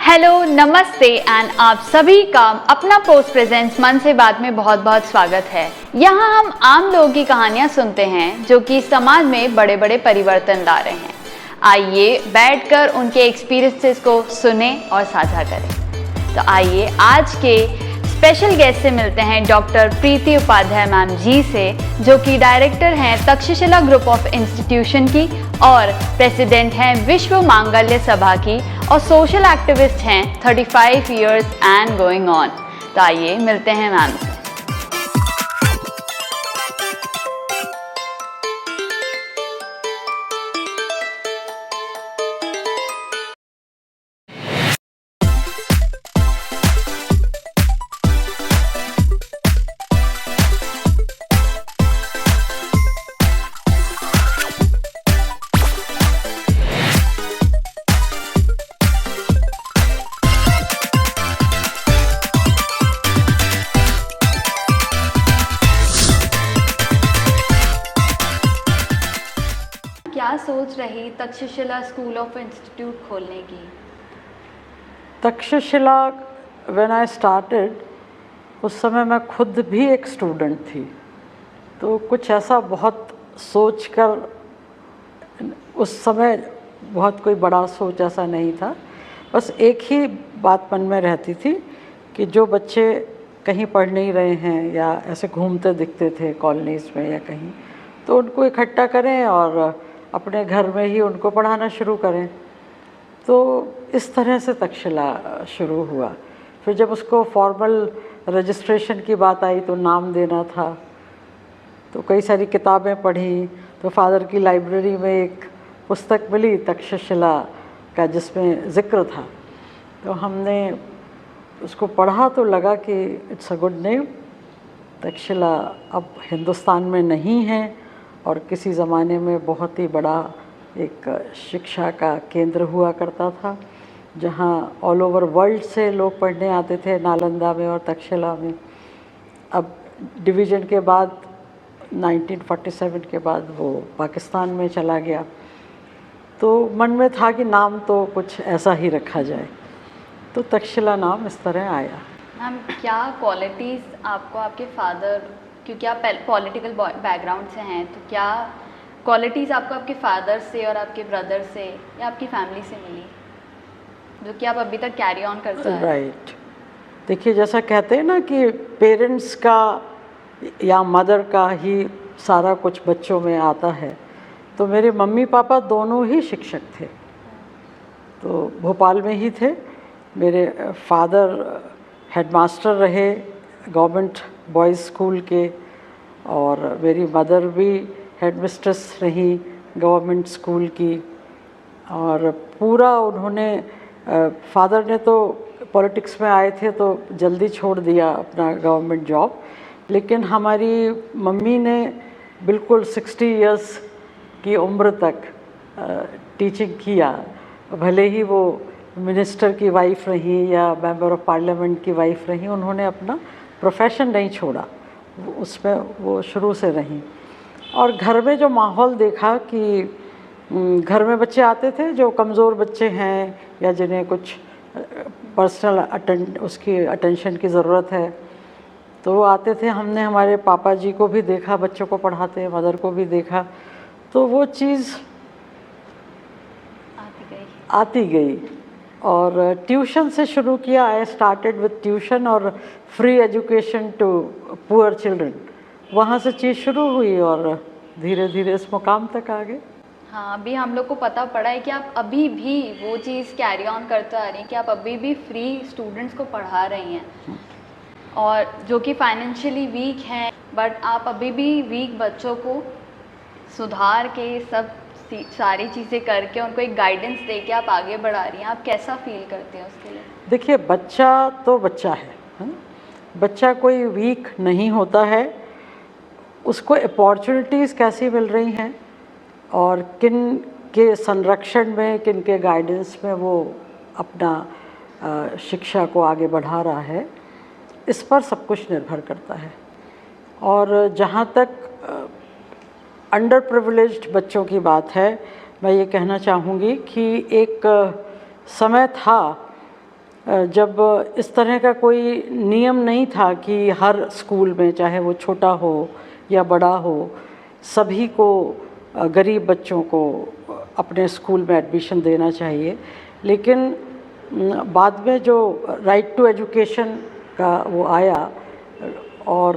Hello, नमस्ते and आप सभी का अपना पोस्ट प्रेजेंट्स मन से बात में बहुत बहुत स्वागत है। यहाँ हम आम लोगों की कहानियाँ सुनते हैं जो कि समाज में बड़े बड़े परिवर्तन ला रहे हैं। आइए बैठकर उनके एक्सपीरियंसेस को सुने और साझा करें। तो आइए आज के स्पेशल गेस्ट से मिलते हैं डॉक्टर प्रीति उपाध्याय मैम जी से, जो कि डायरेक्टर हैं तक्षशिला ग्रुप ऑफ इंस्टीट्यूशन की और प्रेसिडेंट हैं विश्व मांगल्य सभा की और सोशल एक्टिविस्ट हैं 35 इयर्स एंड गोइंग ऑन। तो आइए मिलते हैं मैम से। क्या सोच रही तक्षशिला स्कूल ऑफ इंस्टीट्यूट खोलने की? तक्षशिला व्हेन आई स्टार्टेड, उस समय मैं खुद भी एक स्टूडेंट थी, तो कुछ ऐसा बहुत सोचकर उस समय बहुत कोई बड़ा सोच ऐसा नहीं था। बस एक ही बात मन में रहती थी कि जो बच्चे कहीं पढ़ नहीं रहे हैं या ऐसे घूमते दिखते थे कॉलोनीज़ में या कहीं, तो उनको इकट्ठा करें और अपने घर में ही उनको पढ़ाना शुरू करें। तो इस तरह से तक्षशिला शुरू हुआ। फिर जब उसको फॉर्मल रजिस्ट्रेशन की बात आई तो नाम देना था, तो कई सारी किताबें पढ़ी, तो फादर की लाइब्रेरी में एक पुस्तक मिली तक्षशिला का जिसमें ज़िक्र था, तो हमने उसको पढ़ा तो लगा कि it's a good name. Takshashila अब हिंदुस्तान में नहीं है और किसी ज़माने में बहुत ही बड़ा एक शिक्षा का केंद्र हुआ करता था, जहाँ ऑल ओवर वर्ल्ड से लोग पढ़ने आते थे, नालंदा में और तक्षशिला में। अब डिवीज़न के बाद 1947 के बाद वो पाकिस्तान में चला गया, तो मन में था कि नाम तो कुछ ऐसा ही रखा जाए, तो तक्षशिला नाम इस तरह आया। मैम, क्या क्वालिटीज़ आपको आपके फादर, क्योंकि आप पॉलिटिकल बैकग्राउंड से हैं, तो क्या क्वालिटीज़ आपको आपके फादर से और आपके ब्रदर से या आपकी फैमिली से मिली जो कि आप अभी तक कैरी ऑन करते हैं? राइट। देखिए, जैसा कहते हैं ना कि पेरेंट्स का या मदर का ही सारा कुछ बच्चों में आता है, तो मेरे मम्मी पापा दोनों ही शिक्षक थे, तो भोपाल में ही थे। मेरे फादर हेडमास्टर रहे गवर्नमेंट बॉयज़ स्कूल के, और मेरी मदर भी हेडमिस्ट्रेस रही गवर्नमेंट स्कूल की। और पूरा उन्होंने फादर ने तो पॉलिटिक्स में आए थे तो जल्दी छोड़ दिया अपना गवर्नमेंट जॉब, लेकिन हमारी मम्मी ने बिल्कुल 60 इयर्स की उम्र तक टीचिंग किया। भले ही वो मिनिस्टर की वाइफ रही या मेंबर ऑफ पार्लियामेंट की वाइफ रही, उन्होंने अपना प्रोफेशन नहीं छोड़ा, उसमें वो शुरू से रहीं। और घर में जो माहौल देखा कि घर में बच्चे आते थे जो कमज़ोर बच्चे हैं या जिन्हें कुछ पर्सनल उसकी अटेंशन की ज़रूरत है, तो वो आते थे। हमने हमारे पापा जी को भी देखा बच्चों को पढ़ाते, मदर को भी देखा, तो वो चीज़ आती गई। और ट्यूशन से शुरू किया। आई स्टार्टेड विद ट्यूशन और free education to poor children, वहाँ से चीज़ शुरू हुई और धीरे धीरे इस मुकाम तक आ गए। हाँ, अभी हम लोग को पता पड़ा है कि आप अभी भी वो चीज़ कैरी ऑन करते आ रही हैं कि आप अभी भी फ्री स्टूडेंट्स को पढ़ा रही हैं, और जो कि फाइनेंशियली वीक हैं, बट आप अभी भी वीक बच्चों को सुधार के सब सारी चीज़ें करके उनको एक गाइडेंस दे के आप आगे बढ़ा रही हैं। आप कैसा फील करते हैं उसके लिए? देखिए, बच्चा तो बच्चा है ना? बच्चा कोई वीक नहीं होता है, उसको अपॉर्चुनिटीज़ कैसी मिल रही हैं और किन के संरक्षण में, किन के गाइडेंस में वो अपना शिक्षा को आगे बढ़ा रहा है, इस पर सब कुछ निर्भर करता है। और जहाँ तक अंडर प्रिविलेज्ड बच्चों की बात है, मैं ये कहना चाहूँगी कि एक समय था जब इस तरह का कोई नियम नहीं था कि हर स्कूल में, चाहे वो छोटा हो या बड़ा हो, सभी को गरीब बच्चों को अपने स्कूल में एडमिशन देना चाहिए। लेकिन बाद में जो राइट टू एजुकेशन का वो आया और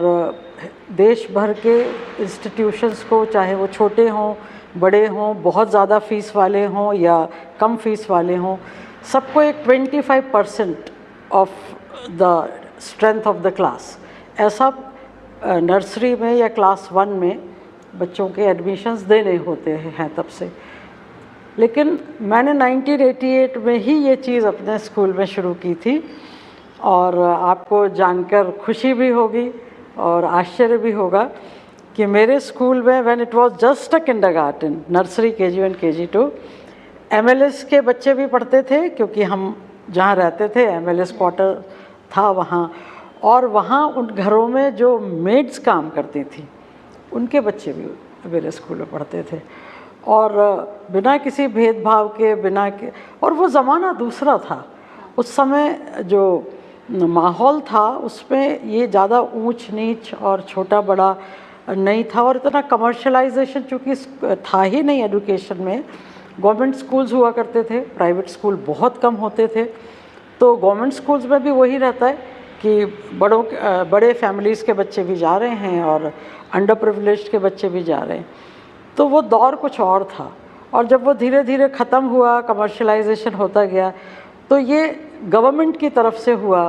देश भर के इंस्टीट्यूशंस को, चाहे वो छोटे हों बड़े हों, बहुत ज़्यादा फ़ीस वाले हों या कम फ़ीस वाले हों, सबको एक 25% of the strength of the class ऐसा नर्सरी में या क्लास 1 में बच्चों के एडमिशन्स देने होते हैं तब से। लेकिन मैंने 1988 में ही ये चीज़ अपने स्कूल में शुरू की थी और आपको जानकर खुशी भी होगी और आश्चर्य भी होगा कि मेरे स्कूल में when it was just a kindergarten, nursery KG1 KG2, MLS के बच्चे भी पढ़ते थे क्योंकि हम जहाँ रहते थे MLS क्वार्टर था वहाँ, और वहाँ उन घरों में जो मेड्स काम करती थी उनके बच्चे भी मेरे स्कूल में पढ़ते थे, और बिना किसी भेदभाव के, बिना के, और वो ज़माना दूसरा था। उस समय जो माहौल था उसमें ये ज़्यादा ऊंच नीच और छोटा बड़ा नहीं था, और इतना कमर्शलाइजेशन चूँकि था ही नहीं एजुकेशन में। गवर्नमेंट स्कूल्स हुआ करते थे, प्राइवेट स्कूल बहुत कम होते थे। तो गवर्नमेंट स्कूल्स में भी वही रहता है कि बड़े फैमिलीज़ के बच्चे भी जा रहे हैं और अंडर प्रिविलेज्ड के बच्चे भी जा रहे हैं। तो वो दौर कुछ और था, और जब वो धीरे धीरे ख़त्म हुआ, कमर्शलाइजेशन होता गया, तो ये गवर्नमेंट की तरफ से हुआ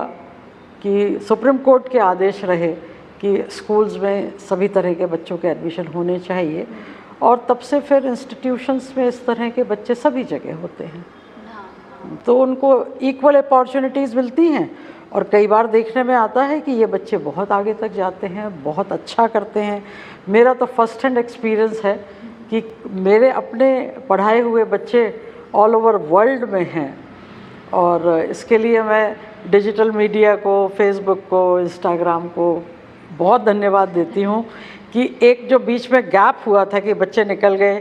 कि सुप्रीम कोर्ट के आदेश रहे कि स्कूल्स में सभी तरह के बच्चों के एडमिशन होने चाहिए, और तब से फिर इंस्टीट्यूशंस में इस तरह के बच्चे सभी जगह होते हैं। तो उनको इक्वल अपॉर्चुनिटीज़ मिलती हैं, और कई बार देखने में आता है कि ये बच्चे बहुत आगे तक जाते हैं, बहुत अच्छा करते हैं। मेरा तो फर्स्ट हैंड एक्सपीरियंस है कि मेरे अपने पढ़ाए हुए बच्चे ऑल ओवर वर्ल्ड में हैं, और इसके लिए मैं डिजिटल मीडिया को, फेसबुक को, इंस्टाग्राम को बहुत धन्यवाद देती हूँ कि एक जो बीच में गैप हुआ था कि बच्चे निकल गए,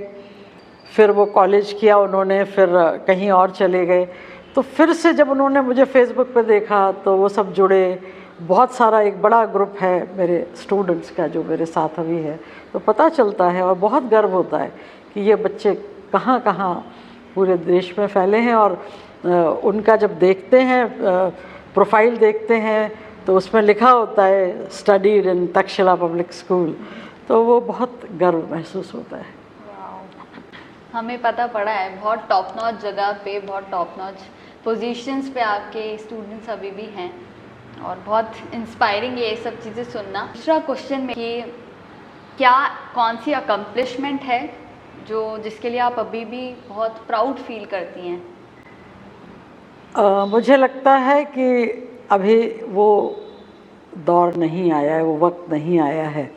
फिर वो कॉलेज किया उन्होंने, फिर कहीं और चले गए, तो फिर से जब उन्होंने मुझे फेसबुक पे देखा तो वो सब जुड़े। बहुत सारा एक बड़ा ग्रुप है मेरे स्टूडेंट्स का जो मेरे साथ अभी है, तो पता चलता है और बहुत गर्व होता है कि ये बच्चे कहाँ कहाँ पूरे देश में फैले हैं। और उनका जब देखते हैं, प्रोफाइल देखते हैं, तो उसमें लिखा होता है studied in Takshashila public school, तो वो बहुत गर्व महसूस होता है। हमें पता पड़ा है बहुत टॉप नॉच जगह पे, बहुत टॉप नॉच पोजीशंस पे आपके स्टूडेंट्स अभी भी हैं, और बहुत इंस्पायरिंग है ये सब चीज़ें सुनना। दूसरा क्वेश्चन में कि क्या कौन सी अकम्पलिशमेंट है जिसके लिए आप अभी भी बहुत प्राउड फील करती हैं? मुझे लगता है कि अभी वो दौर नहीं आया है, वो वक्त नहीं आया है।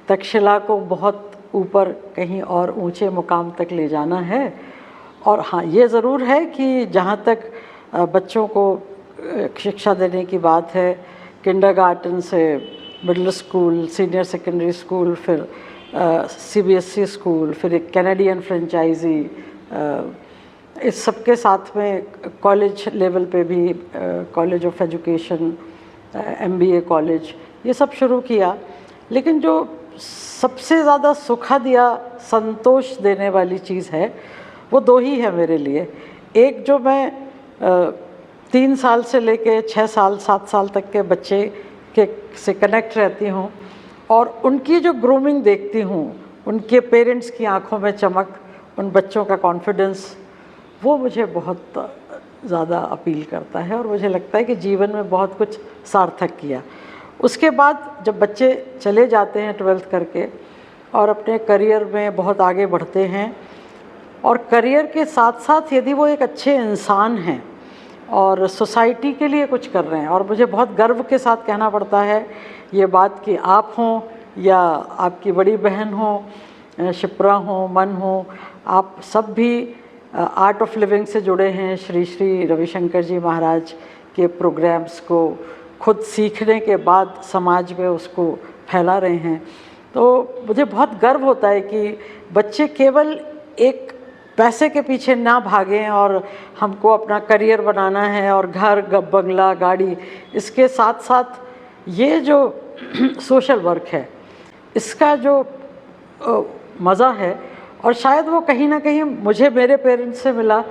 तक्षशिला को बहुत ऊपर कहीं और ऊंचे मुकाम तक ले जाना है। और हाँ, ये ज़रूर है कि जहाँ तक बच्चों को शिक्षा देने की बात है, किंडरगार्टन से middle school, senior secondary school, फिर CBSE स्कूल, फिर एक कैनेडियन फ्रेंचाइजी, इस सब के साथ में कॉलेज लेवल पे भी college of education, MBA college, ये सब शुरू किया। लेकिन जो सबसे ज़्यादा सुखद या संतोष देने वाली चीज़ है वो दो ही है मेरे लिए। एक, जो मैं 3 साल से लेके 6 साल 7 साल तक के बच्चे से कनेक्ट रहती हूँ, और उनकी जो ग्रूमिंग देखती हूँ, उनके पेरेंट्स की आंखों में चमक, उन बच्चों का कॉन्फिडेंस, वो मुझे बहुत ज़्यादा अपील करता है, और मुझे लगता है कि जीवन में बहुत कुछ सार्थक किया। उसके बाद जब बच्चे चले जाते हैं 12th करके और अपने करियर में बहुत आगे बढ़ते हैं, और करियर के साथ साथ यदि वो एक अच्छे इंसान हैं और सोसाइटी के लिए कुछ कर रहे हैं, और मुझे बहुत गर्व के साथ कहना पड़ता है ये बात कि आप हों या आपकी बड़ी बहन हो, शिप्रा हो, मन हो, आप सब भी आर्ट ऑफ लिविंग से जुड़े हैं। श्री श्री रविशंकर जी महाराज के प्रोग्राम्स को खुद सीखने के बाद समाज में उसको फैला रहे हैं। तो मुझे बहुत गर्व होता है कि बच्चे केवल एक पैसे के पीछे ना भागें और हमको अपना करियर बनाना है और घर बंगला गाड़ी, इसके साथ साथ ये जो सोशल वर्क है इसका जो मज़ा है, और शायद वो कहीं ना कहीं मुझे मेरे पेरेंट्स से मिला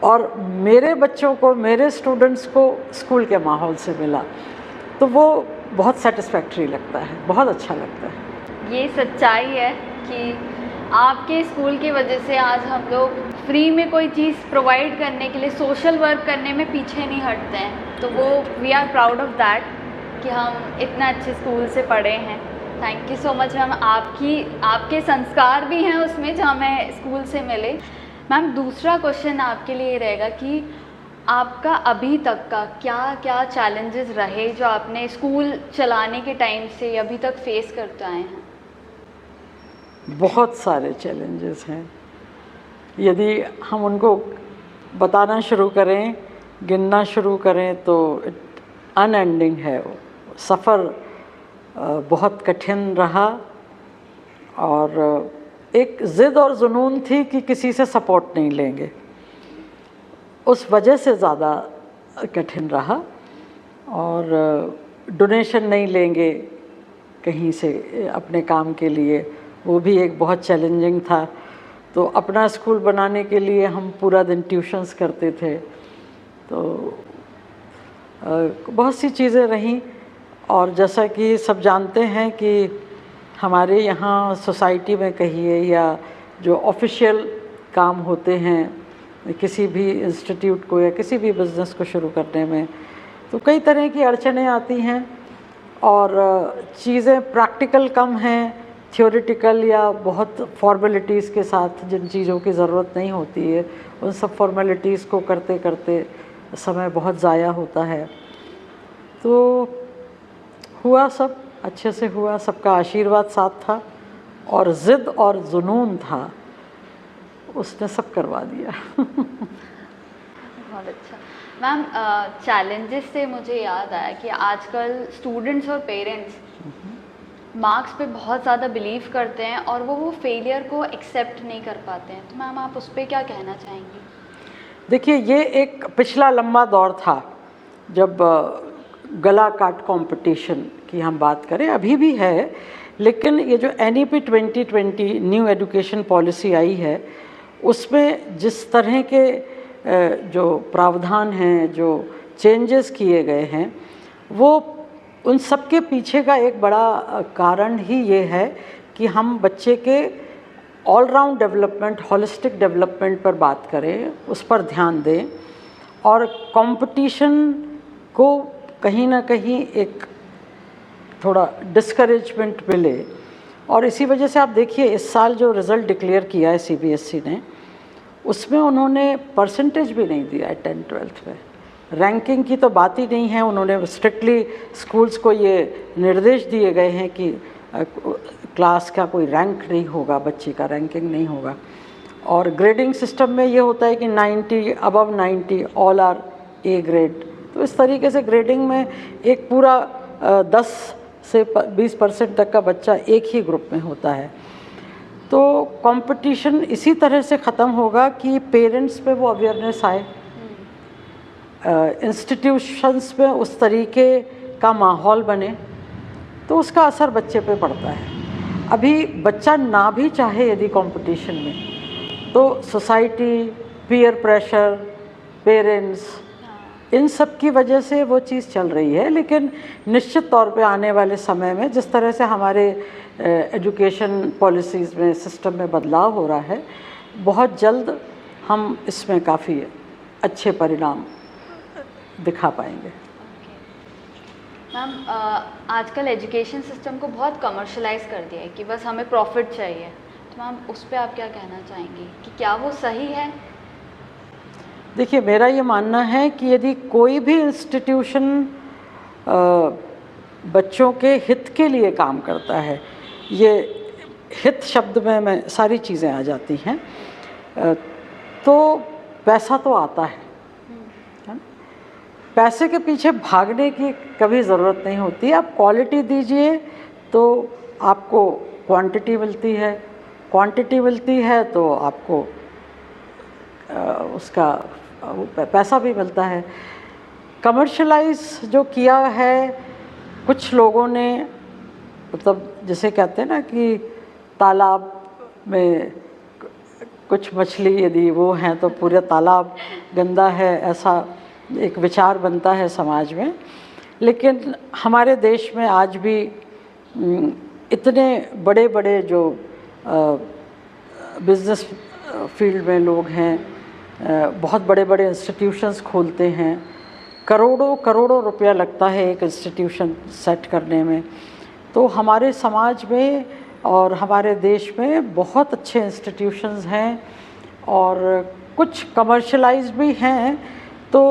और मेरे बच्चों को, मेरे स्टूडेंट्स को स्कूल के माहौल से मिला, तो वो बहुत सेटिस्फैक्ट्री लगता है, बहुत अच्छा लगता है। ये सच्चाई है कि आपके स्कूल की वजह से आज हम लोग फ्री में कोई चीज़ प्रोवाइड करने के लिए सोशल वर्क करने में पीछे नहीं हटते हैं, तो वो we are proud of that कि हम इतना अच्छे स्कूल से पढ़े हैं। Thank you so much ma'am. आपके संस्कार भी हैं उसमें जो हमें स्कूल से मिले। मैम, दूसरा क्वेश्चन आपके लिए रहेगा कि आपका अभी तक का क्या क्या चैलेंजेस रहे जो आपने स्कूल चलाने के टाइम से अभी तक फेस करते आए हैं? बहुत सारे चैलेंजेस हैं, यदि हम उनको बताना शुरू करें, गिनना शुरू करें तो अनएंडिंग है। सफ़र बहुत कठिन रहा और एक ज़िद और जुनून थी कि किसी से सपोर्ट नहीं लेंगे, उस वजह से ज़्यादा कठिन रहा। और डोनेशन नहीं लेंगे कहीं से अपने काम के लिए, वो भी एक बहुत चैलेंजिंग था। तो अपना स्कूल बनाने के लिए हम पूरा दिन ट्यूशन्स करते थे, तो बहुत सी चीज़ें रहीं। और जैसा कि सब जानते हैं कि हमारे यहाँ सोसाइटी में कहिए या जो ऑफिशियल काम होते हैं किसी भी इंस्टीट्यूट को या किसी भी बिज़नेस को शुरू करने में, तो कई तरह की अड़चनें आती हैं और चीज़ें प्रैक्टिकल कम हैं, थियोरेटिकल या बहुत फॉर्मेलिटीज़ के साथ जिन चीज़ों की ज़रूरत नहीं होती है, उन सब फॉर्मेलिटीज़ को करते करते समय बहुत ज़ाया होता है। तो हुआ, सब अच्छे से हुआ, सबका आशीर्वाद साथ था और ज़िद और जुनून था, उसने सब करवा दिया। बहुत अच्छा। मैम, चैलेंजेस से मुझे याद आया कि आजकल स्टूडेंट्स और पेरेंट्स मार्क्स पे बहुत ज़्यादा बिलीव करते हैं और वो फेलियर को एक्सेप्ट नहीं कर पाते हैं, तो मैम आप उस पर क्या कहना चाहेंगी? देखिए, ये एक पिछला लंबा दौर था जब गला काट कंपटीशन की हम बात करें, अभी भी है, लेकिन ये जो NEP 2020 न्यू एजुकेशन पॉलिसी आई है, उसमें जिस तरह के जो प्रावधान हैं, जो चेंजेस किए गए हैं, वो उन सब के पीछे का एक बड़ा कारण ही ये है कि हम बच्चे के all round development, holistic development पर बात करें, उस पर ध्यान दें और कंपटीशन को कहीं ना कहीं एक थोड़ा डिस्करेजमेंट मिले। और इसी वजह से आप देखिए, इस साल जो रिज़ल्ट डिक्लेयर किया है CBSE ने, उसमें उन्होंने परसेंटेज भी नहीं दिया है 10th-12th में, रैंकिंग की तो बात ही नहीं है। उन्होंने स्ट्रिक्टली स्कूल्स को ये निर्देश दिए गए हैं कि क्लास का कोई रैंक नहीं होगा, बच्चे का रैंकिंग नहीं होगा। और ग्रेडिंग सिस्टम में ये होता है कि 90, above 90 all are A grade. तो इस तरीके से ग्रेडिंग में एक पूरा 10 से 20% तक का बच्चा एक ही ग्रुप में होता है। तो कंपटीशन इसी तरह से ख़त्म होगा कि पेरेंट्स पे वो अवेयरनेस आए, इंस्टीट्यूशंस में उस तरीके का माहौल बने, तो उसका असर बच्चे पे पड़ता है। अभी बच्चा ना भी चाहे यदि कंपटीशन में, तो सोसाइटी, पीयर प्रेशर, पेरेंट्स, इन सब की वजह से वो चीज़ चल रही है। लेकिन निश्चित तौर पे आने वाले समय में जिस तरह से हमारे एजुकेशन पॉलिसीज़ में, सिस्टम में बदलाव हो रहा है, बहुत जल्द हम इसमें काफ़ी अच्छे परिणाम दिखा पाएंगे। मैम, आजकल एजुकेशन सिस्टम को बहुत कमर्शलाइज कर दिया है कि बस हमें प्रॉफिट चाहिए, तो मैम उस पर आप क्या कहना चाहेंगी कि क्या वो सही है? देखिए, मेरा ये मानना है कि यदि कोई भी इंस्टीट्यूशन बच्चों के हित के लिए काम करता है, ये हित शब्द में मैं सारी चीज़ें आ जाती हैं, तो पैसा तो आता है ना? पैसे के पीछे भागने की कभी ज़रूरत नहीं होती। आप क्वालिटी दीजिए तो आपको क्वांटिटी मिलती है, क्वांटिटी मिलती है तो आपको उसका पैसा भी मिलता है। कमर्शलाइज जो किया है कुछ लोगों ने, मतलब जैसे कहते हैं ना कि तालाब में कुछ मछली यदि वो हैं तो पूरा तालाब गंदा है, ऐसा एक विचार बनता है समाज में। लेकिन हमारे देश में आज भी इतने बड़े बड़े जो बिज़नेस फील्ड में लोग हैं, बहुत बड़े बड़े इंस्टीट्यूशंस खोलते हैं, करोड़ों करोड़ों रुपया लगता है एक इंस्टीट्यूशन सेट करने में। तो हमारे समाज में और हमारे देश में बहुत अच्छे इंस्टीट्यूशंस हैं और कुछ कमर्शलाइज भी हैं। तो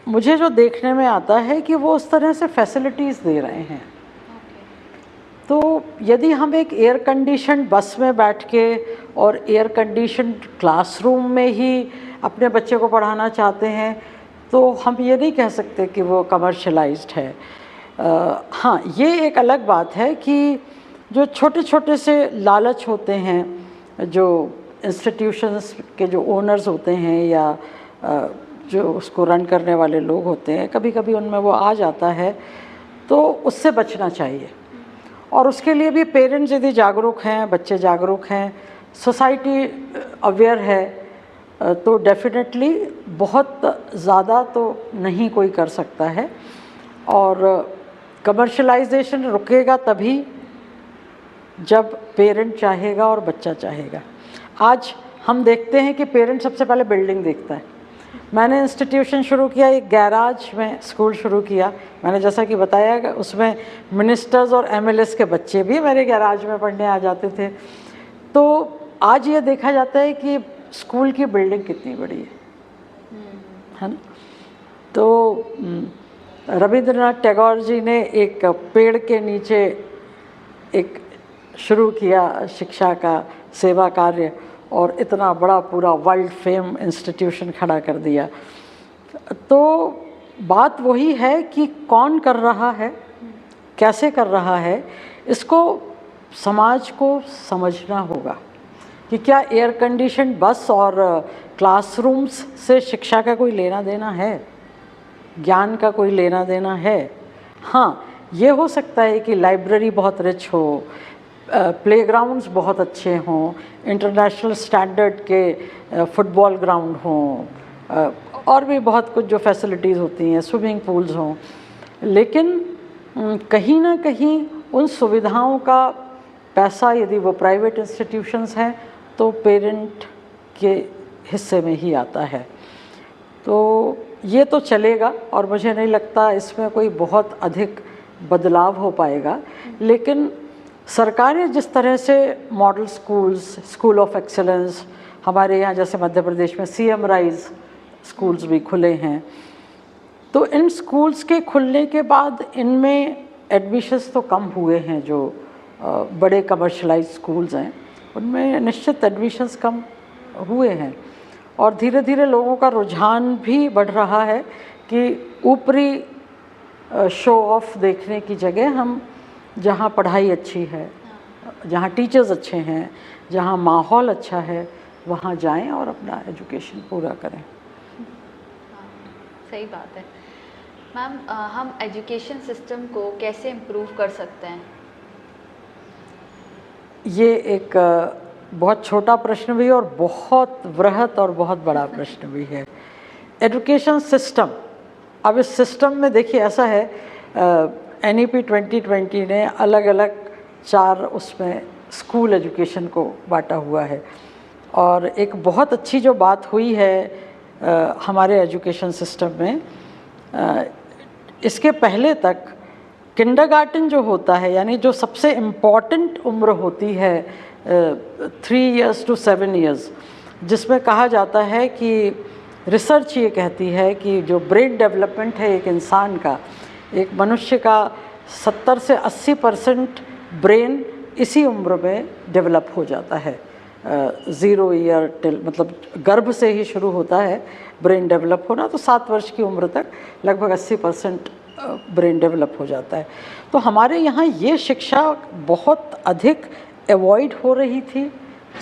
मुझे जो देखने में आता है कि वो उस तरह से फैसिलिटीज़ दे रहे हैं। तो यदि हम एक एयर कंडीशन बस में बैठ के और एयर कंडीशन क्लासरूम में ही अपने बच्चे को पढ़ाना चाहते हैं तो हम ये नहीं कह सकते कि वो कमर्शलाइज्ड है। हाँ, ये एक अलग बात है कि जो छोटे छोटे से लालच होते हैं, जो इंस्टीट्यूशंस के जो ओनर्स होते हैं या जो उसको रन करने वाले लोग होते हैं, कभी कभी उनमें वो आ जाता है, तो उससे बचना चाहिए। और उसके लिए भी पेरेंट्स यदि जागरूक हैं, बच्चे जागरूक हैं, सोसाइटी अवेयर है, तो डेफिनेटली बहुत ज़्यादा तो नहीं कोई कर सकता है। और कमर्शलाइजेशन रुकेगा तभी जब पेरेंट चाहेगा और बच्चा चाहेगा। आज हम देखते हैं कि पेरेंट सबसे पहले बिल्डिंग देखता है। मैंने इंस्टीट्यूशन शुरू किया, एक गैराज में स्कूल शुरू किया। मैंने जैसा कि बताया कि उसमें मिनिस्टर्स और एमएलएस के बच्चे भी मेरे गैराज में पढ़ने आ जाते थे। तो आज ये देखा जाता है कि स्कूल की बिल्डिंग कितनी बड़ी है ना। तो रविंद्रनाथ टैगोर जी ने एक पेड़ के नीचे एक शुरू किया शिक्षा का सेवा कार्य और इतना बड़ा पूरा वर्ल्ड फेम इंस्टीट्यूशन खड़ा कर दिया। तो बात वही है कि कौन कर रहा है, कैसे कर रहा है, इसको समाज को समझना होगा कि क्या एयर कंडीशन बस और क्लासरूम्स से शिक्षा का कोई लेना देना है, ज्ञान का कोई लेना देना है। हाँ, ये हो सकता है कि लाइब्रेरी बहुत रिच हो, प्लेग्राउंड्स बहुत अच्छे हों, इंटरनेशनल स्टैंडर्ड के फुटबॉल ग्राउंड हों, और भी बहुत कुछ जो फैसिलिटीज़ होती हैं, स्विमिंग पूल्स हों। लेकिन कहीं ना कहीं उन सुविधाओं का पैसा यदि वो प्राइवेट इंस्टीट्यूशंस हैं तो पेरेंट के हिस्से में ही आता है। तो ये तो चलेगा और मुझे नहीं लगता इसमें कोई बहुत अधिक बदलाव हो पाएगा। लेकिन सरकारें जिस तरह से model schools, school of excellence, हमारे यहाँ जैसे मध्य प्रदेश में CM राइज स्कूल्स भी खुले हैं, तो इन स्कूल्स के खुलने के बाद इनमें एडमिशन्स तो कम हुए हैं। जो बड़े कमर्शलाइज स्कूल्स हैं उनमें निश्चित एडमिशन्स कम हुए हैं और धीरे धीरे लोगों का रुझान भी बढ़ रहा है कि ऊपरी शो ऑफ देखने की जगह हम जहाँ पढ़ाई अच्छी है, जहाँ टीचर्स अच्छे हैं, जहाँ माहौल अच्छा है, वहाँ जाएं और अपना एजुकेशन पूरा करें। सही बात है मैम। हम एजुकेशन सिस्टम को कैसे इम्प्रूव कर सकते हैं? ये एक बहुत छोटा प्रश्न भी है और बहुत वृहत और बहुत बड़ा प्रश्न भी है। एजुकेशन सिस्टम, अब इस सिस्टम में देखिए ऐसा है, NEP 2020 ने अलग अलग 4 उसमें स्कूल एजुकेशन को बांटा हुआ है। और एक बहुत अच्छी जो बात हुई है हमारे एजुकेशन सिस्टम में, इसके पहले तक किंडरगार्टन जो होता है, यानी जो सबसे इम्पॉर्टेंट उम्र होती है 3 years to 7 years, जिसमें कहा जाता है कि रिसर्च ये कहती है कि जो ब्रेन डेवलपमेंट है एक इंसान का, एक मनुष्य का 70 से 80% ब्रेन इसी उम्र में डेवलप हो जाता है। 0 year टिल, मतलब गर्भ से ही शुरू होता है ब्रेन डेवलप होना, तो 7 वर्ष की उम्र तक लगभग 80% ब्रेन डेवलप हो जाता है। तो हमारे यहाँ ये शिक्षा बहुत अधिक अवॉइड हो रही थी,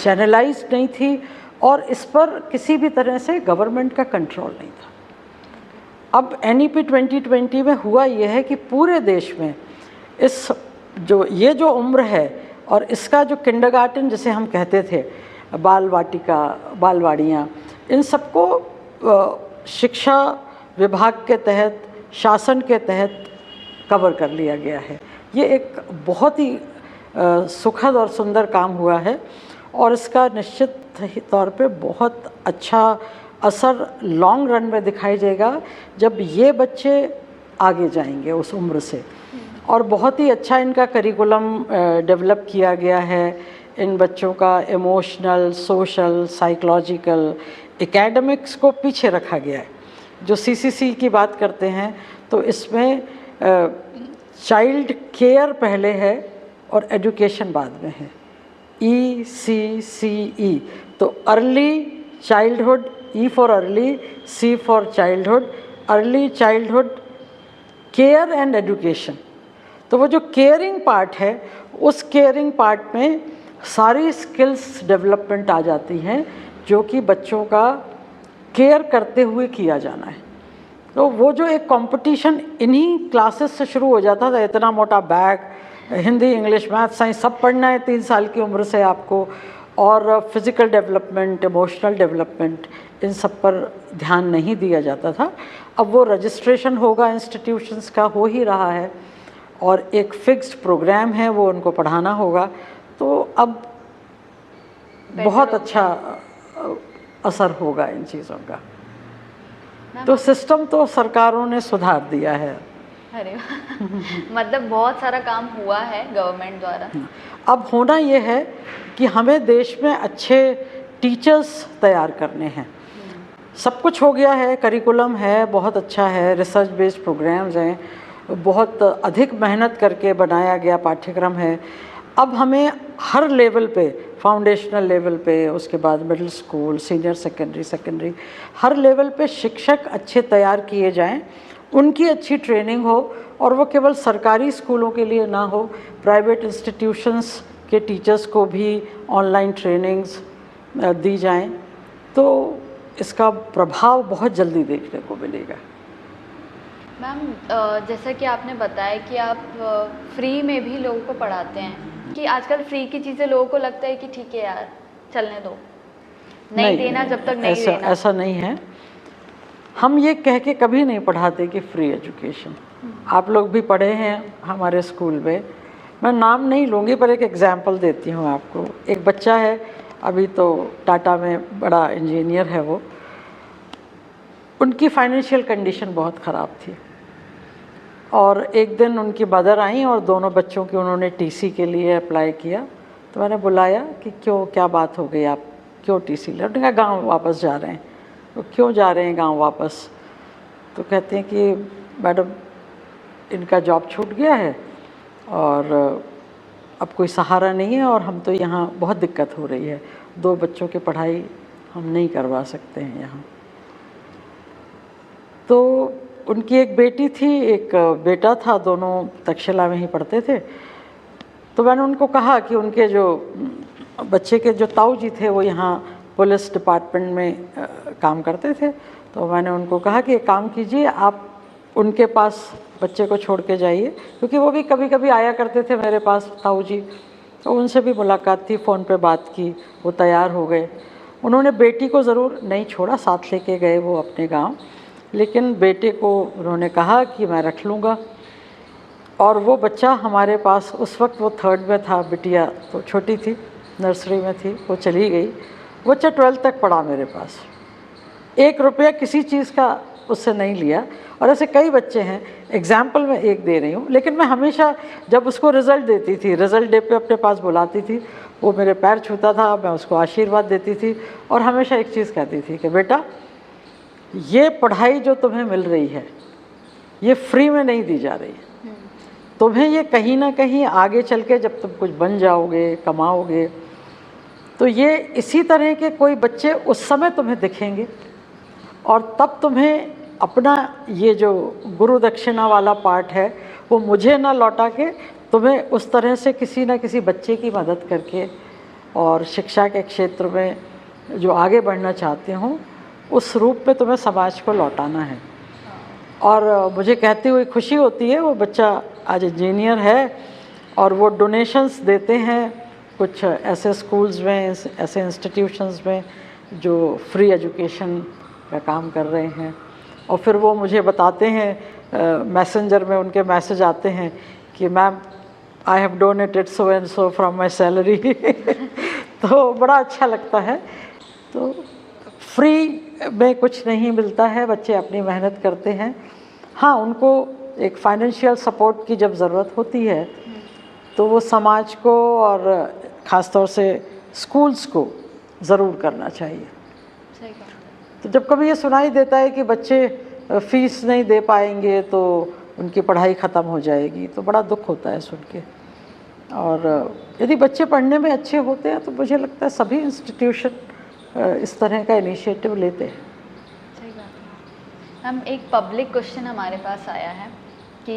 चैनलाइज नहीं थी और इस पर किसी भी तरह से गवर्नमेंट का कंट्रोल नहीं था। अब NEP 2020 में हुआ ये है कि पूरे देश में इस ये जो उम्र है और इसका जो किंडरगार्टन जिसे हम कहते थे, बाल वाटिका, बालवाड़ियाँ, इन सबको शिक्षा विभाग के तहत, शासन के तहत कवर कर लिया गया है। ये एक बहुत ही सुखद और सुंदर काम हुआ है और इसका निश्चित तौर पे बहुत अच्छा असर लॉन्ग रन में दिखाई देगा जब ये बच्चे आगे जाएंगे उस उम्र से। और बहुत ही अच्छा इनका करिकुलम डेवलप किया गया है। इन बच्चों का इमोशनल, सोशल, साइकोलॉजिकल, एकेडमिक्स को पीछे रखा गया है। जो CCC की बात करते हैं तो इसमें चाइल्ड केयर पहले है और एजुकेशन बाद में है, ECCE। तो early childhood, E for early, C for childhood, early childhood care and education. तो वो जो केयरिंग पार्ट है, उस केयरिंग पार्ट में सारी स्किल्स डेवलपमेंट आ जाती हैं जो कि बच्चों का केयर करते हुए किया जाना है। तो वो जो एक कंपटीशन इन्हीं क्लासेस से शुरू हो जाता था, इतना मोटा bag, Hindi, English, math, science सब पढ़ना है 3 साल की उम्र से आपको, और फिज़िकल डेवलपमेंट, इमोशनल डेवलपमेंट, इन सब पर ध्यान नहीं दिया जाता था। अब वो रजिस्ट्रेशन होगा इंस्टीट्यूशंस का, हो ही रहा है, और एक फिक्स्ड प्रोग्राम है, वो उनको पढ़ाना होगा। तो अब बहुत अच्छा असर होगा इन चीज़ों का। तो सिस्टम तो सरकारों ने सुधार दिया है। अरे मतलब बहुत सारा काम हुआ है गवर्नमेंट द्वारा। अब होना ये है कि हमें देश में अच्छे टीचर्स तैयार करने हैं। सब कुछ हो गया है, करिकुलम है, बहुत अच्छा है, रिसर्च बेस्ड प्रोग्राम्स हैं, बहुत अधिक मेहनत करके बनाया गया पाठ्यक्रम है। अब हमें हर लेवल पे, फाउंडेशनल लेवल पे, उसके बाद मिडिल स्कूल, सीनियर सेकेंडरी, हर लेवल पे शिक्षक अच्छे तैयार किए जाएं, उनकी अच्छी ट्रेनिंग हो, और वो केवल सरकारी स्कूलों के लिए ना हो, प्राइवेट इंस्टीट्यूशंस के टीचर्स को भी ऑनलाइन ट्रेनिंग्स दी जाएं। तो इसका प्रभाव बहुत जल्दी देखने को मिलेगा। मैम, जैसा कि आपने बताया कि आप फ्री में भी लोगों को पढ़ाते हैं, कि आजकल फ्री की चीज़ें लोगों को लगता है कि ठीक है यार चलने दो, नहीं देना जब तक नहीं देना। ऐसा नहीं है। हम ये कह के कभी नहीं पढ़ाते कि फ्री एजुकेशन। आप लोग भी पढ़े हैं हमारे स्कूल में, मैं नाम नहीं लूँगी पर एक एग्जांपल देती हूँ आपको। एक बच्चा है, अभी तो टाटा में बड़ा इंजीनियर है वो, उनकी फाइनेंशियल कंडीशन बहुत ख़राब थी, और एक दिन उनकी मदर आई और दोनों बच्चों की उन्होंने TC के लिए अप्लाई किया। तो मैंने बुलाया कि क्यों, क्या बात हो गई, आप क्यों TC ले? उन्होंने कहा गाँव वापस जा रहे हैं। तो क्यों जा रहे हैं गाँव वापस? तो कहते हैं कि मैडम इनका जॉब छूट गया है और अब कोई सहारा नहीं है, और हम तो यहाँ बहुत दिक्कत हो रही है, 2 बच्चों की पढ़ाई हम नहीं करवा सकते हैं यहाँ। तो उनकी एक बेटी थी, एक बेटा था, दोनों तक्षशिला में ही पढ़ते थे। तो मैंने उनको कहा कि उनके जो बच्चे के जो ताऊ जी थे वो यहाँ पुलिस डिपार्टमेंट में काम करते थे। तो मैंने उनको कहा कि एक काम कीजिए, आप उनके पास बच्चे को छोड़ के जाइए, क्योंकि वो भी कभी कभी आया करते थे मेरे पास, ताऊ जी। तो उनसे भी मुलाकात थी, फ़ोन पे बात की, वो तैयार हो गए। उन्होंने बेटी को ज़रूर नहीं छोड़ा, साथ लेके गए वो अपने गांव, लेकिन बेटे को उन्होंने कहा कि मैं रख लूँगा। और वो बच्चा हमारे पास, उस वक्त वो 3rd में था, बिटिया तो छोटी थी, नर्सरी में थी, वो चली गई। बच्चा 12th तक पढ़ा मेरे पास, 1 रुपया किसी चीज़ का उससे नहीं लिया। और ऐसे कई बच्चे हैं, एग्जाम्पल मैं एक दे रही हूँ, लेकिन मैं हमेशा जब उसको रिज़ल्ट देती थी, रिज़ल्ट डे पे अपने पास बुलाती थी, वो मेरे पैर छूता था, मैं उसको आशीर्वाद देती थी, और हमेशा एक चीज़ कहती थी कि बेटा ये पढ़ाई जो तुम्हें मिल रही है ये फ्री में नहीं दी जा रही है, तुम्हें ये कहीं ना कहीं आगे चल के जब तुम कुछ बन जाओगे, कमाओगे, तो ये इसी तरह के कोई बच्चे उस समय तुम्हें दिखेंगे, और तब तुम्हें अपना ये जो गुरु दक्षिणा वाला पार्ट है वो मुझे ना लौटा के, तुम्हें उस तरह से किसी न किसी बच्चे की मदद करके और शिक्षा के क्षेत्र में जो आगे बढ़ना चाहती हूँ उस रूप में तुम्हें समाज को लौटाना है। और मुझे कहती हुई खुशी होती है, वो बच्चा आज इंजीनियर है और वो डोनेशंस देते हैं कुछ ऐसे स्कूल्स में, ऐसे इंस्टीट्यूशंस में जो फ्री एजुकेशन का काम कर रहे हैं। और फिर वो मुझे बताते हैं, मैसेंजर में उनके मैसेज आते हैं कि ma'am I have donated so and so from my salary. तो बड़ा अच्छा लगता है। तो फ्री में कुछ नहीं मिलता है, बच्चे अपनी मेहनत करते हैं। हाँ, उनको एक फाइनेंशियल सपोर्ट की जब ज़रूरत होती है तो वो समाज को और ख़ास तौर से स्कूल्स को ज़रूर करना चाहिए। सही कहा। तो जब कभी ये सुनाई देता है कि बच्चे फीस नहीं दे पाएंगे तो उनकी पढ़ाई ख़त्म हो जाएगी, तो बड़ा दुख होता है सुन के। और यदि बच्चे पढ़ने में अच्छे होते हैं तो मुझे लगता है सभी इंस्टीट्यूशन इस तरह का इनिशिएटिव लेते हैं। सही बात है। हम एक पब्लिक क्वेश्चन हमारे पास आया है कि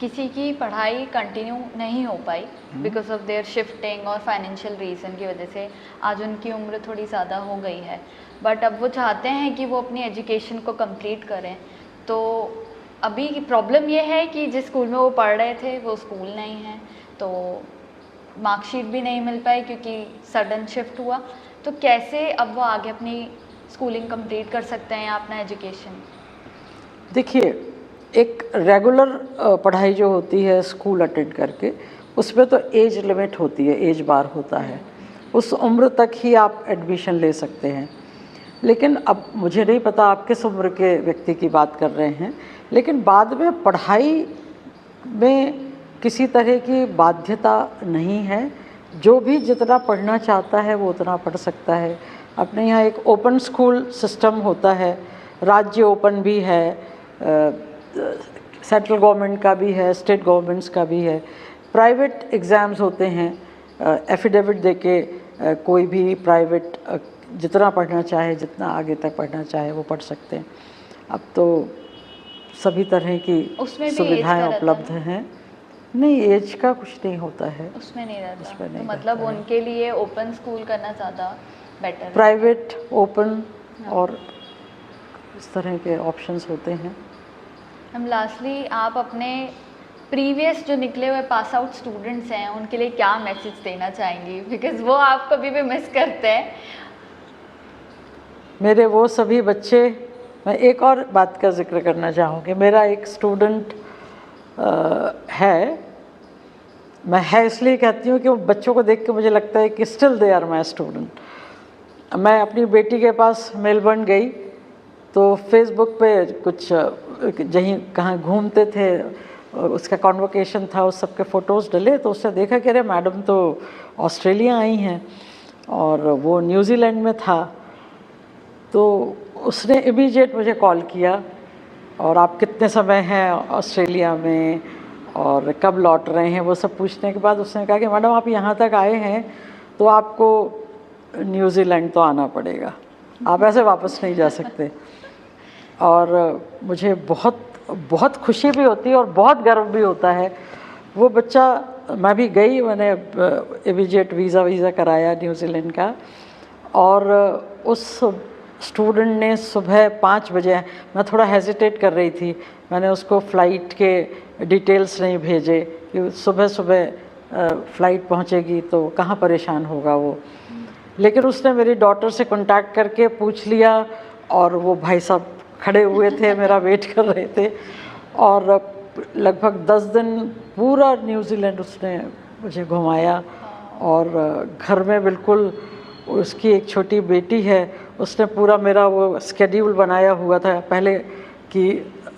किसी की पढ़ाई कंटिन्यू नहीं हो पाई बिकॉज ऑफ देयर शिफ्टिंग और फाइनेंशियल रीज़न की वजह से, आज उनकी उम्र थोड़ी ज़्यादा हो गई है, बट अब वो चाहते हैं कि वो अपनी एजुकेशन को कंप्लीट करें। तो अभी प्रॉब्लम ये है कि जिस स्कूल में वो पढ़ रहे थे वो स्कूल नहीं है, तो मार्कशीट भी नहीं मिल पाई क्योंकि सडन शिफ्ट हुआ। तो कैसे अब वो आगे अपनी स्कूलिंग कंप्लीट कर सकते हैं या अपना एजुकेशन? देखिए, एक रेगुलर पढ़ाई जो होती है स्कूल अटेंड करके, उसमें तो एज लिमिट होती है, एज बार होता है, उस उम्र तक ही आप एडमिशन ले सकते हैं। लेकिन अब मुझे नहीं पता आप किस उम्र के व्यक्ति की बात कर रहे हैं, लेकिन बाद में पढ़ाई में किसी तरह की बाध्यता नहीं है। जो भी जितना पढ़ना चाहता है वो उतना पढ़ सकता है। अपने यहाँ एक ओपन स्कूल सिस्टम होता है, राज्य ओपन भी है, सेंट्रल गवर्नमेंट का भी है, स्टेट गवर्नमेंट्स का भी है। प्राइवेट एग्ज़ाम्स होते हैं, एफिडेविट देके कोई भी प्राइवेट जितना पढ़ना चाहे, जितना आगे तक पढ़ना चाहे वो पढ़ सकते हैं। अब तो सभी तरह की सुविधाएं उपलब्ध हैं। नहीं, एज का कुछ नहीं होता है, उसमें नहीं रहता। उसमें नहीं तो मतलब रहता है। उनके लिए ओपन स्कूल करना ज़्यादा बेटर है। प्राइवेट, ओपन और इस तरह के ऑप्शंस होते हैं। हम लास्टली, आप अपने प्रीवियस जो निकले हुए पास आउट स्टूडेंट्स हैं उनके लिए क्या मैसेज देना चाहेंगी, बिकॉज वो आप कभी भी मिस करते हैं? मेरे वो सभी बच्चे, मैं एक और बात का जिक्र करना चाहूँगी। मेरा एक स्टूडेंट है, मैं है इसलिए कहती हूँ कि वो बच्चों को देख के मुझे लगता है कि still they are my student. मैं अपनी बेटी के पास मेलबर्न गई तो फेसबुक पे कुछ जहीं कहाँ घूमते थे उसका कॉन्वोकेशन था, उस सब के फ़ोटोज़ डले, तो उसने देखा कि अरे मैडम तो ऑस्ट्रेलिया आई हैं और वो न्यूजीलैंड में था। तो उसने इमीडिएट मुझे कॉल किया और आप कितने समय हैं ऑस्ट्रेलिया में और कब लौट रहे हैं, वो सब पूछने के बाद उसने कहा कि मैडम आप यहाँ तक आए हैं तो आपको न्यूजीलैंड तो आना पड़ेगा, आप ऐसे वापस नहीं जा सकते। और मुझे बहुत बहुत खुशी भी होती है और बहुत गर्व भी होता है। वो बच्चा, मैं भी गई, मैंने इमीडिएट वीज़ा कराया न्यूजीलैंड का, और उस स्टूडेंट ने सुबह 5 बजे, मैं थोड़ा हेजिटेट कर रही थी, मैंने उसको फ़्लाइट के डिटेल्स नहीं भेजे कि सुबह फ़्लाइट पहुंचेगी तो कहाँ परेशान होगा वो, लेकिन उसने मेरी डॉटर से कांटेक्ट करके पूछ लिया और वो भाई साहब खड़े हुए थे, मेरा वेट कर रहे थे, और लगभग 10 दिन पूरा न्यूजीलैंड उसने मुझे घुमाया। और घर में बिल्कुल, उसकी एक छोटी बेटी है, उसने पूरा मेरा वो स्केड्यूल बनाया हुआ था पहले कि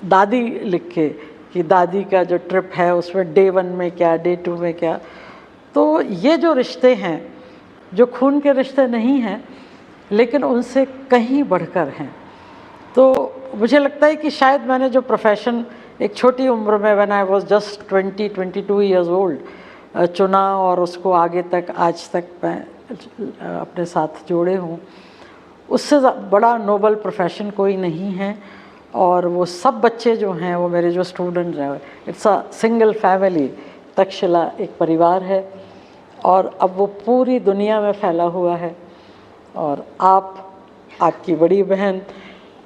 दादी लिख के, कि दादी का जो ट्रिप है उसमें डे 1 में क्या, डे 2 में क्या। तो ये जो रिश्ते हैं, जो खून के रिश्ते नहीं हैं लेकिन उनसे कहीं बढ़कर हैं, तो मुझे लगता है कि शायद मैंने जो प्रोफेशन एक छोटी उम्र में, when I was just 22 years old, चुना और उसको आगे तक आज तक मैं अपने साथ जोड़े हूँ, उससे बड़ा नोबल प्रोफेशन कोई नहीं है। और वो सब बच्चे जो हैं, वो मेरे जो स्टूडेंट हैं, it's a single family, Takshashila एक परिवार है और अब वो पूरी दुनिया में फैला हुआ है। और आपकी बड़ी बहन,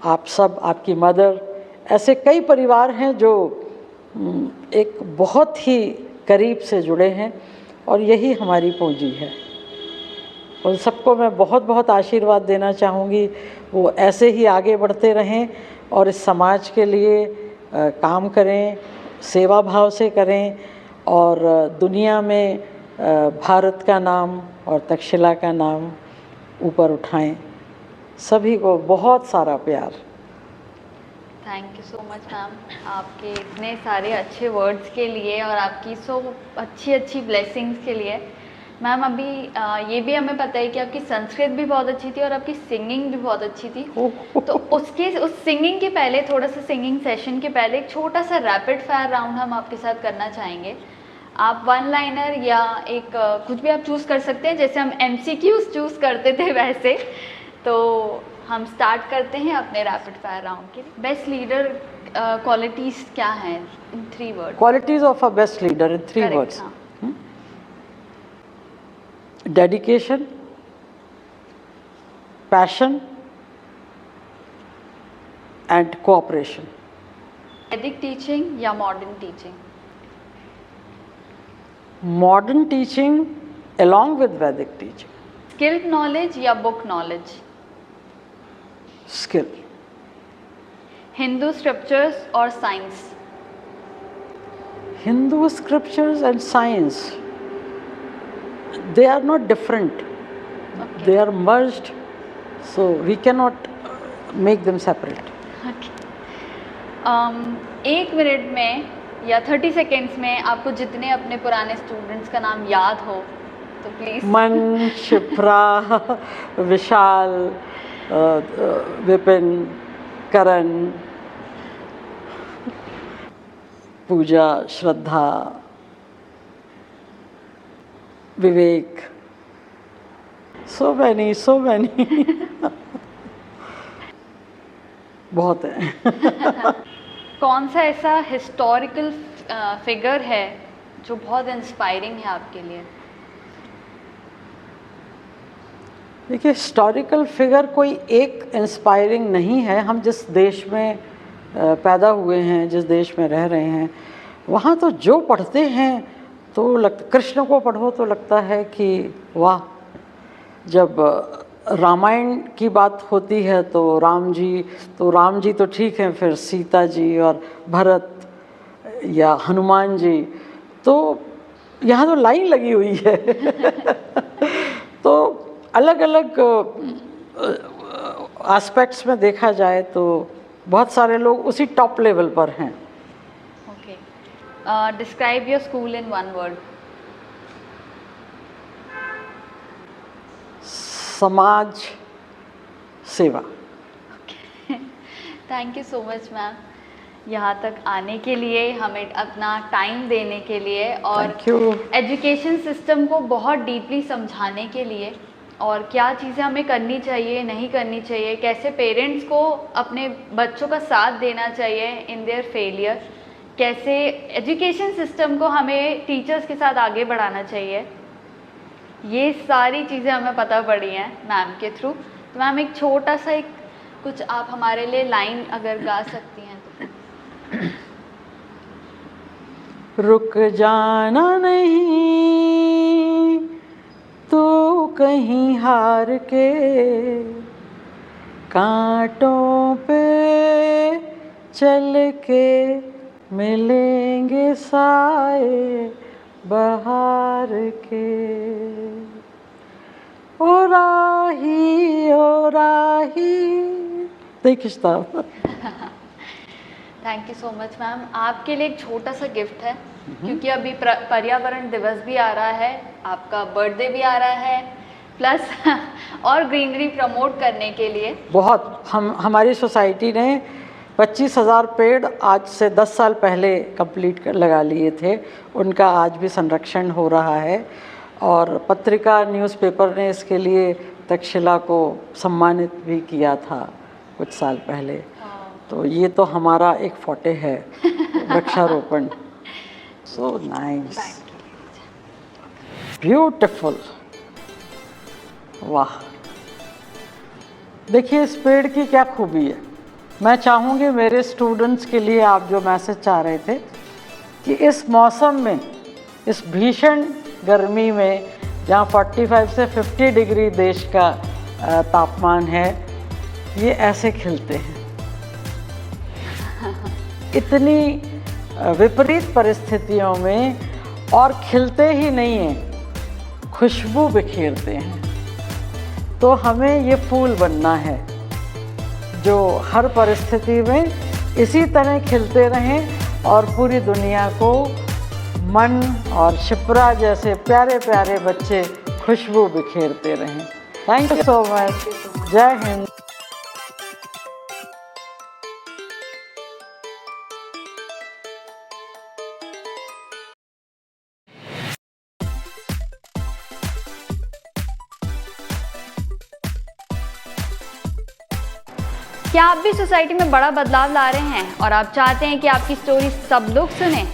आप सब, आपकी मदर, ऐसे कई परिवार हैं जो एक बहुत ही करीब से जुड़े हैं और यही हमारी पूंजी है। उन सबको मैं बहुत बहुत आशीर्वाद देना चाहूँगी, वो ऐसे ही आगे बढ़ते रहें और इस समाज के लिए काम करें, सेवा भाव से करें और दुनिया में भारत का नाम और तक्षशिला का नाम ऊपर उठाएं। सभी को बहुत सारा प्यार। Thank you so much ma'am, आपके इतने सारे अच्छे वर्ड्स के लिए और आपकी सो अच्छी ब्लेसिंग्स के लिए। मैम अभी ये भी हमें पता है कि आपकी संस्कृत भी बहुत अच्छी थी और आपकी सिंगिंग भी बहुत अच्छी थी। तो उस सिंगिंग के पहले, थोड़ा सा सिंगिंग सेशन के पहले एक छोटा सा रैपिड फायर राउंड हम आपके साथ करना चाहेंगे। आप वन लाइनर या एक कुछ भी आप चूज़ कर सकते हैं, जैसे हम MCQs चूज़ करते थे वैसे। तो हम स्टार्ट करते हैं अपने रैपिड फायर राउंड के लिए। बेस्ट लीडर क्वालिटीज़ क्या हैं in 3 words? Qualities of a best leader in 3 words. Dedication, passion and cooperation. Vedic teaching या modern teaching? Modern teaching along with Vedic teaching. Skilled knowledge या book knowledge? Skill. Hindu scriptures और science? Hindu scriptures and science, they are not different. Okay. They are merged, so we cannot make them separate. Okay. 1 minute में या 30 seconds में आपको जितने अपने पुराने students का नाम याद हो तो प्लीज़। मन, शिप्रा, विशाल, विपिन, करण, पूजा, श्रद्धा, विवेक, so many बहुत है। कौन सा ऐसा हिस्टोरिकल फिगर है जो बहुत इंस्पायरिंग है आपके लिए? देखिए, हिस्टोरिकल फिगर कोई एक इंस्पायरिंग नहीं है। हम जिस देश में पैदा हुए हैं, जिस देश में रह रहे हैं, वहाँ तो जो पढ़ते हैं तो कृष्ण को पढ़ो तो लगता है कि वाह। जब रामायण की बात होती है तो राम जी तो ठीक हैं, फिर सीता जी और भरत या हनुमान जी, तो यहाँ तो लाइन लगी हुई है। तो अलग अलग एस्पेक्ट्स में देखा जाए तो बहुत सारे लोग उसी टॉप लेवल पर हैं। Okay, describe your school in 1 word. समाज सेवा। Thank you so much ma'am, यहाँ तक आने के लिए, हमें अपना टाइम देने के लिए और एजुकेशन सिस्टम को बहुत डीपली समझाने के लिए, और क्या चीज़ें हमें करनी चाहिए, नहीं करनी चाहिए, कैसे पेरेंट्स को अपने बच्चों का साथ देना चाहिए इन देयर फेलियर, कैसे एजुकेशन सिस्टम को हमें टीचर्स के साथ आगे बढ़ाना चाहिए, ये सारी चीज़ें हमें पता पड़ी हैं मैम के थ्रू। तो मैम एक छोटा सा कुछ आप हमारे लिए लाइन अगर गा सकती हैं तो। रुक जाना नहीं तो कहीं हार के, कांटों पे चल के मिलेंगे साए बहार के। ओ राही नहीं खिंचता। Thank you so much ma'am. आपके लिए एक छोटा सा गिफ्ट है, क्योंकि अभी पर्यावरण दिवस भी आ रहा है, आपका बर्थडे भी आ रहा है, प्लस और ग्रीनरी प्रमोट करने के लिए बहुत हमारी सोसाइटी ने 25,000 पेड़ आज से 10 साल पहले कंप्लीट लगा लिए थे। उनका आज भी संरक्षण हो रहा है और पत्रिका न्यूज़पेपर ने इसके लिए तक्षशिला को सम्मानित भी किया था कुछ साल पहले। तो ये तो हमारा एक फोटे है, वृक्षारोपण। सो नाइस, ब्यूटीफुल, वाह। देखिए इस पेड़ की क्या खूबी है, मैं चाहूँगी मेरे स्टूडेंट्स के लिए आप जो मैसेज चाह रहे थे कि इस मौसम में, इस भीषण गर्मी में जहाँ 45 से 50 डिग्री देश का तापमान है, ये ऐसे खिलते हैं। इतनी विपरीत परिस्थितियों में और खिलते ही नहीं हैं, खुशबू बिखेरते हैं। तो हमें ये फूल बनना है जो हर परिस्थिति में इसी तरह खिलते रहें और पूरी दुनिया को मन और शिप्रा जैसे प्यारे प्यारे बच्चे खुशबू बिखेरते रहें। Thank you so much. जय हिंद। क्या आप भी सोसाइटी में बड़ा बदलाव ला रहे हैं और आप चाहते हैं कि आपकी स्टोरी सब लोग सुने?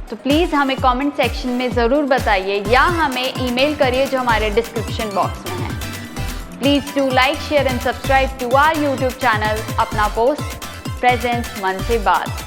तो प्लीज़ हमें कमेंट सेक्शन में ज़रूर बताइए या हमें ईमेल करिए जो हमारे डिस्क्रिप्शन बॉक्स में है। Please do like, share and subscribe to our YouTube channel अपना पोस्ट प्रेजेंस मन से बात।